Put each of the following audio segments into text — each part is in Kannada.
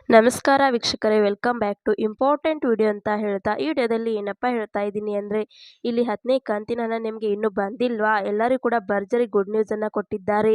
ನಮಸ್ಕಾರ ವೀಕ್ಷಕರೇ, welcome back to important video ಅಂತ ಹೇಳ್ತಾ ಈ ವಿಡಿಯೋದಲ್ಲಿ ಏನಪ್ಪ ಹೇಳ್ತಾ ಇದ್ದೀನಿ ಅಂದರೆ ಇಲ್ಲಿ 10ನೇ ಕಂತಿನ ಹಣ ನಿಮಗೆ ಇನ್ನೂ ಬಂದಿಲ್ವಾ? ಎಲ್ಲರಿಗೂ ಕೂಡ ಭರ್ಜರಿ ಗುಡ್ ನ್ಯೂಸನ್ನು ಕೊಟ್ಟಿದ್ದಾರೆ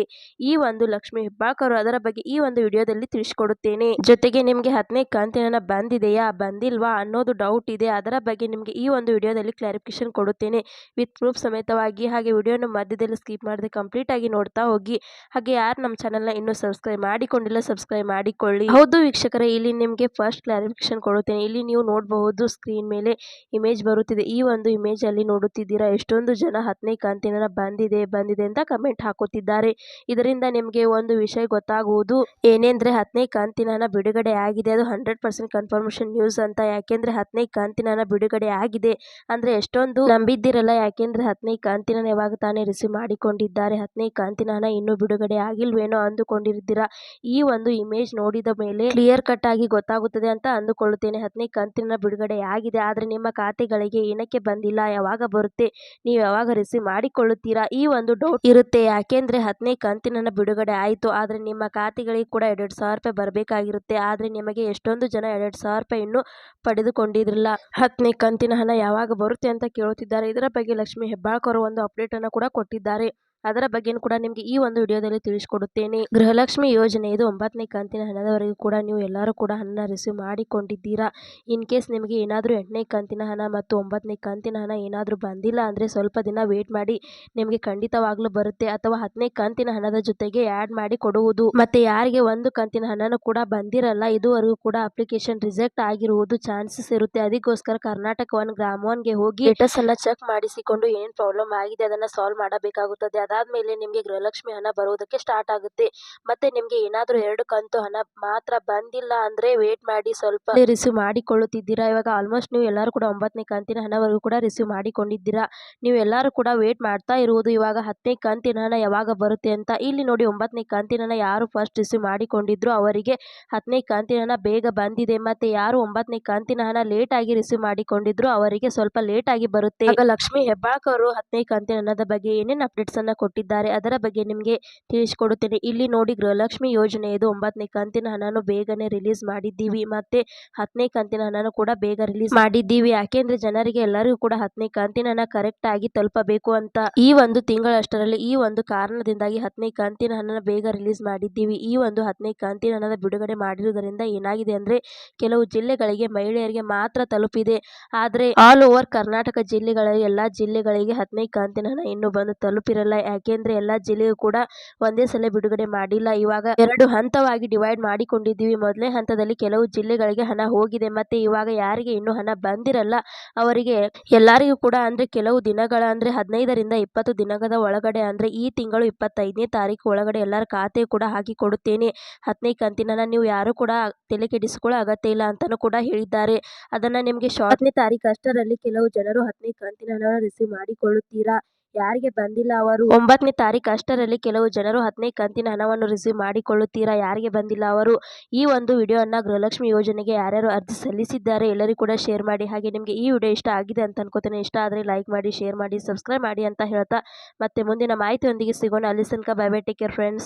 ಈ ಒಂದು ಲಕ್ಷ್ಮೀ ಹೆಬ್ಬಾಳ್ಕರ್. ಅದರ ಬಗ್ಗೆ ಈ ಒಂದು ವಿಡಿಯೋದಲ್ಲಿ ತಿಳಿಸಿಕೊಡುತ್ತೇನೆ. ಜೊತೆಗೆ ನಿಮಗೆ 10ನೇ ಕಂತಿನ ಹಣ ಬಂದಿದೆಯಾ ಬಂದಿಲ್ವಾ ಅನ್ನೋದು ಡೌಟ್ ಇದೆ, ಅದರ ಬಗ್ಗೆ ನಿಮಗೆ ಈ ಒಂದು ವಿಡಿಯೋದಲ್ಲಿ ಕ್ಲಾರಿಫಿಕೇಶನ್ ಕೊಡುತ್ತೇನೆ ವಿತ್ ಪ್ರೂಫ್ ಸಮೇತವಾಗಿ. ಹಾಗೆ ವಿಡಿಯೋನ ಮಧ್ಯದಲ್ಲಿ ಸ್ಕಿಪ್ ಮಾಡದೆ ಕಂಪ್ಲೀಟ್ ಆಗಿ ನೋಡ್ತಾ ಹೋಗಿ. ಹಾಗೆ ಯಾರು ನಮ್ಮ ಚಾನಲ್ನ ಇನ್ನೂ ಸಬ್ಸ್ಕ್ರೈಬ್ ಮಾಡಿಕೊಂಡಿಲ್ಲ ಸಬ್ಸ್ಕ್ರೈಬ್ ಮಾಡಿಕೊಳ್ಳಿ. ಹೌದು ವೀಕ್ಷಕರೇ, ಇಲ್ಲಿ ನಿಮಗೆ ಫಸ್ಟ್ ಕ್ಲಾರಿಫಿಕೇಶನ್ ಕೊಡುತ್ತೇನೆ. ಇಲ್ಲಿ ನೀವು ನೋಡಬಹುದು ಸ್ಕ್ರೀನ್ ಮೇಲೆ ಇಮೇಜ್ ಬರುತ್ತಿದೆ. ಈ ಒಂದು ಇಮೇಜ್ ಅಲ್ಲಿ ನೋಡುತ್ತಿದ್ದೀರಾ ಎಷ್ಟೊಂದು ಜನ 10ನೇ ಕಂತಿನ ಬಂದಿದೆ ಅಂತ ಕಮೆಂಟ್ ಹಾಕುತ್ತಿದ್ದಾರೆ. ಇದರಿಂದ ನಿಮಗೆ ಒಂದು ವಿಷಯ ಗೊತ್ತಾಗುವುದು ಏನೆಂದ್ರೆ 10ನೇ ಕಂತಿನ ಹಣ ಬಿಡುಗಡೆ ಆಗಿದೆ. ಅದು 100% ಕನ್ಫರ್ಮೇಶನ್ ನ್ಯೂಸ್ ಅಂತ. ಯಾಕೆಂದ್ರೆ 10ನೇ ಕಂತಿನ ಹಣ ಬಿಡುಗಡೆ ಆಗಿದೆ ಅಂದ್ರೆ ಎಷ್ಟೊಂದು ನಂಬಿದ್ದಿರಲ್ಲ. ಯಾಕೆಂದ್ರೆ 10ನೇ ಕಂತಿನ ಹಣ ಯಾವಾಗ ತಾನೇ ರಿಸೀವ್ ಮಾಡಿಕೊಂಡಿದ್ದಾರೆ, 10ನೇ ಕಂತಿನ ಹಣ ಇನ್ನೂ ಬಿಡುಗಡೆ ಆಗಿಲ್ವೇನೋ ಅಂದುಕೊಂಡಿದ್ದೀರಾ. ಈ ಒಂದು ಇಮೇಜ್ ನೋಡಿದ ಮೇಲೆ ಕ್ಲಿಯರ್ ಕಟ್ ಆಗಿ ಗೊತ್ತಾಗುತ್ತದೆ ಅಂತ ಅಂದುಕೊಳ್ಳುತ್ತೇನೆ. 10ನೇ ಕಂತಿನ ಬಿಡುಗಡೆ ಆಗಿದೆ, ಆದ್ರೆ ನಿಮ್ಮ ಖಾತೆಗಳಿಗೆ ಏನಕ್ಕೆ ಬಂದಿಲ್ಲ, ಯಾವಾಗ ಬರುತ್ತೆ, ನೀವು ಯಾವಾಗ ರಿಸೀವ್ ಮಾಡಿಕೊಳ್ಳುತ್ತೀರಾ, ಈ ಒಂದು ಡೌಟ್ ಇರುತ್ತೆ. ಯಾಕೆಂದ್ರೆ 10ನೇ ಕಂತಿನ ಬಿಡುಗಡೆ ಆಯಿತು, ಆದ್ರೆ ನಿಮ್ಮ ಖಾತೆಗಳಿಗೆ ಕೂಡ 2,000 ರೂಪಾಯಿ ಬರಬೇಕಾಗಿರುತ್ತೆ. ಆದ್ರೆ ನಿಮಗೆ ಎಷ್ಟೊಂದು ಜನ 2,000 ರೂಪಾಯಿ ಇನ್ನೂ ಪಡೆದುಕೊಂಡಿದ್ರಲ್ಲ. 10ನೇ ಕಂತಿನ ಹಣ ಯಾವಾಗ ಬರುತ್ತೆ ಅಂತ ಕೇಳುತ್ತಿದ್ದಾರೆ. ಇದರ ಬಗ್ಗೆ ಲಕ್ಷ್ಮೀ ಹೆಬ್ಬಾಳ್ಕರ್ ಒಂದು ಅಪ್ಡೇಟ್ ಅನ್ನು ಕೂಡ ಕೊಟ್ಟಿದ್ದಾರೆ. ಅದರ ಬಗ್ಗೆ ಕೂಡ ನಿಮಗೆ ಈ ಒಂದು ವಿಡಿಯೋದಲ್ಲಿ ತಿಳಿಸಿಕೊಡುತ್ತೇನೆ. ಗೃಹಲಕ್ಷ್ಮಿ ಯೋಜನೆ ಇದು 9ನೇ ಕಂತಿನ ಹಣದವರೆಗೂ ಕೂಡ ನೀವು ಎಲ್ಲರೂ ಕೂಡ ಹಣ ರಿಸೀವ್ ಮಾಡಿಕೊಂಡಿದ್ದೀರಾ. ಇನ್ ಕೇಸ್ ನಿಮಗೆ ಏನಾದರೂ 8ನೇ ಕಂತಿನ ಹಣ ಮತ್ತು 9ನೇ ಕಂತಿನ ಹಣ ಏನಾದರೂ ಬಂದಿಲ್ಲ ಅಂದರೆ ಸ್ವಲ್ಪ ದಿನ ವೇಟ್ ಮಾಡಿ, ನಿಮಗೆ ಖಂಡಿತವಾಗ್ಲೂ ಬರುತ್ತೆ. ಅಥವಾ 10ನೇ ಕಂತಿನ ಹಣದ ಜೊತೆಗೆ ಆ್ಯಡ್ ಮಾಡಿ ಕೊಡುವುದು. ಮತ್ತೆ ಯಾರಿಗೆ ಒಂದು ಕಂತಿನ ಹಣನೂ ಕೂಡ ಬಂದಿರಲ್ಲ, ಇದುವರೆಗೂ ಕೂಡ ಅಪ್ಲಿಕೇಶನ್ ರಿಜೆಕ್ಟ್ ಆಗಿರುವುದು ಚಾನ್ಸಸ್ ಇರುತ್ತೆ. ಅದಕ್ಕೋಸ್ಕರ ಕರ್ನಾಟಕ ಒನ್ ಗ್ರಾಮ ಒನ್ಗೆ ಹೋಗಿ ಸ್ಟೇಟಸ್ ಅನ್ನ ಚೆಕ್ ಮಾಡಿಸಿಕೊಂಡು ಏನ್ ಪ್ರಾಬ್ಲಮ್ ಆಗಿದೆ ಅದನ್ನ ಸಾಲ್ವ್ ಮಾಡಬೇಕಾಗುತ್ತದೆ. ಅದಾದ್ಮೇಲೆ ನಿಮಗೆ ಗೃಹಲಕ್ಷ್ಮಿ ಹಣ ಬರುವುದಕ್ಕೆ ಸ್ಟಾರ್ಟ್ ಆಗುತ್ತೆ. ಮತ್ತೆ ನಿಮಗೆ ಏನಾದರೂ 2 ಕಂತು ಹಣ ಮಾತ್ರ ಬಂದಿಲ್ಲ ಅಂದ್ರೆ ವೇಟ್ ಮಾಡಿ, ಸ್ವಲ್ಪ ರಿಸೀವ್ ಮಾಡಿಕೊಳ್ಳುತ್ತಿದ್ದೀರಾ. ಇವಾಗ ಆಲ್ಮೋಸ್ಟ್ ನೀವು ಎಲ್ಲರೂ ಕೂಡ 9ನೇ ಕಂತಿನ ಹಣವರೆಗೂ ಕೂಡ ರಿಸೀವ್ ಮಾಡಿಕೊಂಡಿದ್ದೀರಾ. ನೀವು ಎಲ್ಲರೂ ಕೂಡ ವೇಟ್ ಮಾಡ್ತಾ ಇರುವುದು ಇವಾಗ 10ನೇ ಕಂತಿನ ಹಣ ಯಾವಾಗ ಬರುತ್ತೆ ಅಂತ. ಇಲ್ಲಿ ನೋಡಿ 9ನೇ ಕಂತಿನ ಹಣ ಯಾರು ಫಸ್ಟ್ ರಿಸೀವ್ ಮಾಡಿಕೊಂಡಿದ್ರು ಅವರಿಗೆ 10ನೇ ಕಂತಿನ ಹಣ ಬೇಗ ಬಂದಿದೆ. ಮತ್ತೆ ಯಾರು 9ನೇ ಕಂತಿನ ಹಣ ಲೇಟ್ ಆಗಿ ರಿಸೀವ್ ಮಾಡಿಕೊಂಡಿದ್ರು ಅವರಿಗೆ ಸ್ವಲ್ಪ ಲೇಟ್ ಆಗಿ ಬರುತ್ತೆ. ಆಗ ಲಕ್ಷ್ಮೀ ಹೆಬ್ಬಾಳ್ಕರ್ 10ನೇ ಕಂತಿನ ಹಣದ ಬಗ್ಗೆ ಏನೇನು ಅಪ್ಡೇಟ್ಸ್ ಅನ್ನ ಕೊಟ್ಟಿದ್ದಾರೆ ಅದರ ಬಗ್ಗೆ ನಿಮಗೆ ತಿಳಿಸಿಕೊಡುತ್ತೇನೆ. ಇಲ್ಲಿ ನೋಡಿ, ಗೃಹಲಕ್ಷ್ಮಿ ಯೋಜನೆ ಇದು 9ನೇ ಕಂತಿನ ಹಣನು ಬೇಗನೆ ರಿಲೀಸ್ ಮಾಡಿದ್ದೀವಿ. ಮತ್ತೆ 10ನೇ ಕಂತಿನ ಹಣನು ಕೂಡ ಬೇಗ ರಿಲೀಸ್ ಮಾಡಿದ್ದೀವಿ. ಯಾಕೆಂದ್ರೆ ಜನರಿಗೆ ಎಲ್ಲರಿಗೂ ಕೂಡ 10ನೇ ಕಂತಿನ ಹಣ ಕರೆಕ್ಟ್ ಆಗಿ ತಲುಪಬೇಕು ಅಂತ. ಈ ಒಂದು ತಿಂಗಳಷ್ಟರಲ್ಲಿ ಈ ಒಂದು ಕಾರಣದಿಂದಾಗಿ 10ನೇ ಕಂತಿನ ಹಣನ ಬೇಗ ರಿಲೀಸ್ ಮಾಡಿದ್ದೀವಿ. ಈ ಒಂದು 10ನೇ ಕಂತಿನ ಹಣದ ಬಿಡುಗಡೆ ಮಾಡಿರುವುದರಿಂದ ಏನಾಗಿದೆ ಅಂದ್ರೆ ಕೆಲವು ಜಿಲ್ಲೆಗಳಿಗೆ ಮಹಿಳೆಯರಿಗೆ ಮಾತ್ರ ತಲುಪಿದೆ. ಆದ್ರೆ ಆಲ್ ಓವರ್ ಕರ್ನಾಟಕ ಜಿಲ್ಲೆಗಳಲ್ಲಿ ಎಲ್ಲಾ ಜಿಲ್ಲೆಗಳಿಗೆ 10ನೇ ಕಂತಿನ ಹಣ ಇನ್ನು ಬಂದು ತಲುಪಿರಲ್ಲ. ಯಾಕೆಂದ್ರೆ ಎಲ್ಲಾ ಜಿಲ್ಲೆಗೂ ಕೂಡ ಒಂದೇ ಸಲ ಬಿಡುಗಡೆ ಮಾಡಿಲ್ಲ. ಇವಾಗ 2 ಹಂತವಾಗಿ ಡಿವೈಡ್ ಮಾಡಿಕೊಂಡಿದ್ದೀವಿ. ಮೊದಲನೇ ಹಂತದಲ್ಲಿ ಕೆಲವು ಜಿಲ್ಲೆಗಳಿಗೆ ಹಣ ಹೋಗಿದೆ. ಮತ್ತೆ ಇವಾಗ ಯಾರಿಗೆ ಇನ್ನೂ ಹಣ ಬಂದಿರಲ್ಲ ಅವರಿಗೆ ಎಲ್ಲರಿಗೂ ಕೂಡ ಅಂದ್ರೆ ಕೆಲವು ದಿನಗಳ ಅಂದ್ರೆ 15ರಿಂದ 20 ದಿನದ ಒಳಗಡೆ ಅಂದ್ರೆ ಈ ತಿಂಗಳು 25ನೇ ತಾರೀಕು ಒಳಗಡೆ ಎಲ್ಲರ ಖಾತೆ ಕೂಡ ಹಾಕಿ ಕೊಡುತ್ತೇನೆ 10ನೇ ಕಂತಿನ ಹಣ. ನೀವು ಯಾರು ಕೂಡ ತಲೆ ಕೆಡಿಸಿಕೊಳ್ಳೋ ಅಗತ್ಯ ಇಲ್ಲ ಅಂತಾನೂ ಕೂಡ ಹೇಳಿದ್ದಾರೆ. ಅದನ್ನ ನಿಮಗೆ 10ನೇ ತಾರೀಕು ಅಷ್ಟರಲ್ಲಿ ಕೆಲವು ಜನರು 10ನೇ ಕಂತಿನ ಹಣ ರಿಸೀವ್ ಮಾಡಿಕೊಳ್ಳುತ್ತೀರಾ. ಯಾರಿಗೆ ಬಂದಿಲ್ಲ ಅವರು 9ನೇ ತಾರೀಕು ಅಷ್ಟರಲ್ಲಿ ಕೆಲವು ಜನರು 10ನೇ ಕಂತಿನ ಹಣವನ್ನು ರಿಸೀವ್ ಮಾಡಿಕೊಳ್ಳುತ್ತೀರಾ. ಯಾರಿಗೆ ಬಂದಿಲ್ಲ ಅವರು ಈ ಒಂದು ವಿಡಿಯೋನ ಗೃಹಲಕ್ಷ್ಮಿ ಯೋಜನೆಗೆ ಯಾರ್ಯಾರು ಅರ್ಜಿ ಸಲ್ಲಿಸಿದ್ದಾರೆ ಎಲ್ಲರಿಗೂ ಕೂಡ ಶೇರ್ ಮಾಡಿ. ಹಾಗೆ ನಿಮಗೆ ಈ ವಿಡಿಯೋ ಇಷ್ಟ ಆಗಿದೆ ಅಂತ ಅನ್ಕೋತೇನೆ. ಇಷ್ಟ ಆದರೆ ಲೈಕ್ ಮಾಡಿ, ಶೇರ್ ಮಾಡಿ, ಸಬ್ಸ್ಕ್ರೈಬ್ ಮಾಡಿ ಅಂತ ಹೇಳ್ತಾ ಮತ್ತೆ ಮುಂದಿನ ಮಾಹಿತಿಯೊಂದಿಗೆ ಸಿಗೋಣ. ಅಲ್ಲಿ ತನಕ bye bye, take care friends.